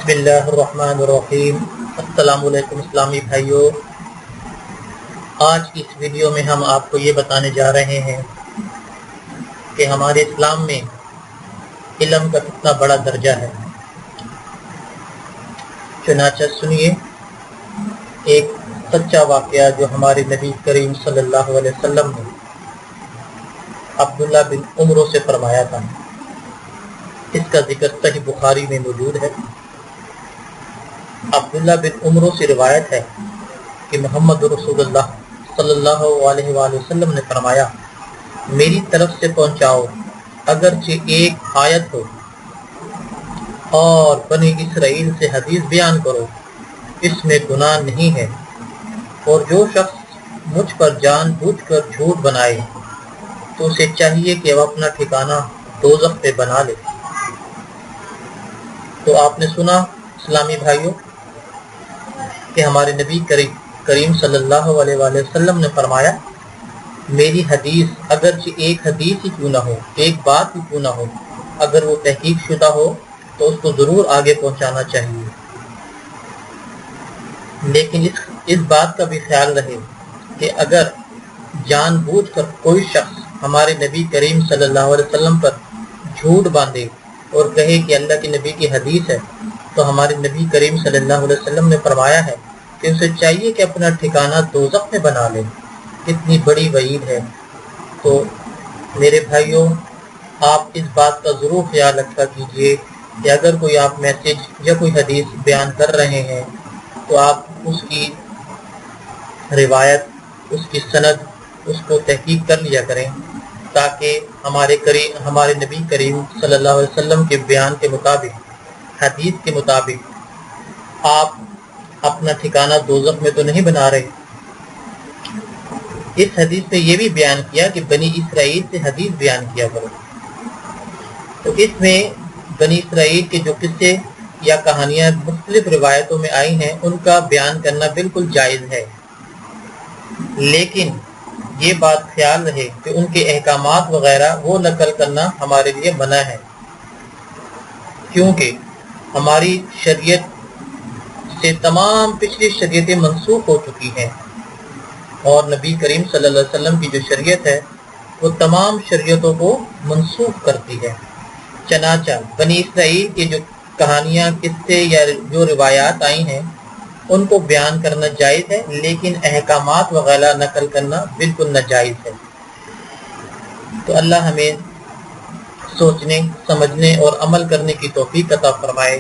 بسم اللہ الرحمن الرحیم۔ السلام علیکم اسلامی بھائیوں، آج کی اس ویڈیو میں ہم آپ کو یہ بتانے جا رہے ہیں کہ ہمارے اسلام میں علم کا کتنا بڑا درجہ ہے۔ چنانچہ سنیے ایک سچا واقعہ جو ہمارے نبی کریم صلی اللہ علیہ وسلم نے عبداللہ بن عمرو سے فرمایا تھا۔ اس کا ذکر صحیح بخاری میں موجود ہے۔ عبداللہ بن عمرو سے روایت ہے کہ محمد رسول اللہ صلی اللہ علیہ وآلہ وسلم نے فرمایا، میری طرف سے پہنچاؤ اگرچہ ایک آیت ہو، اور بنی اسرائیل سے حدیث بیان کرو، اس میں گناہ نہیں ہے، اور جو شخص مجھ پر جان بوجھ کر جھوٹ بنائے تو اسے چاہیے کہ وہ اپنا ٹھکانہ دوزخ پہ بنا لے۔ تو آپ نے سنا اسلامی بھائیوں کہ ہمارے نبی کریم صلی اللہ علیہ وآلہ وسلم نے فرمایا، میری حدیث اگرچہ ایک حدیث ہی کیوں نہ ہو، ایک بات ہی کیوں نہ ہو، اگر وہ تحقیق شدہ ہو تو اس کو ضرور آگے پہنچانا چاہیے، لیکن اس بات کا بھی خیال رہے کہ اگر جان بوجھ کر کوئی شخص ہمارے نبی کریم صلی اللہ علیہ وسلم پر جھوٹ باندھے اور کہے کہ اللہ کے نبی کی حدیث ہے، تو ہمارے نبی کریم صلی اللہ علیہ وسلم نے فرمایا ہے کہ اسے چاہیے کہ اپنا ٹھکانہ دوزخ میں بنا لے۔ کتنی بڑی وعید ہے۔ تو میرے بھائیوں، آپ اس بات کا ضرور خیال رکھا کیجئے کہ اگر کوئی آپ میسج یا کوئی حدیث بیان کر رہے ہیں تو آپ اس کی روایت، اس کی سند، اس کو تحقیق کر لیا کریں، تاکہ ہمارے نبی کریم صلی اللہ علیہ وسلم کے بیان کے مطابق، حدیث کے مطابق آپ اپنا ٹھکانہ دوزخ میں تو نہیں بنا رہے۔ اس حدیث میں یہ بھی بیان کیا کہ بنی اسرائیل سے حدیث بیان کیا کرو، تو اس میں بنی اسرائیل کے جو قصے یا کہانیاں مختلف روایتوں میں آئی ہیں ان کا بیان کرنا بالکل جائز ہے، لیکن یہ بات خیال رہے کہ ان کے احکامات وغیرہ وہ نقل کرنا ہمارے لیے منع ہے، کیونکہ ہماری شریعت سے تمام پچھلی شریعتیں منسوخ ہو چکی ہیں، اور نبی کریم صلی اللہ علیہ وسلم کی جو شریعت ہے وہ تمام شریعتوں کو منسوخ کرتی ہے۔ چنانچہ بنی اسرائیل کی جو کہانیاں، قصے یا جو روایات آئی ہیں ان کو بیان کرنا جائز ہے، لیکن احکامات وغیرہ نقل کرنا بالکل ناجائز ہے۔ تو اللہ ہمیں سوچنے، سمجھنے اور عمل کرنے کی توفیق عطا فرمائے۔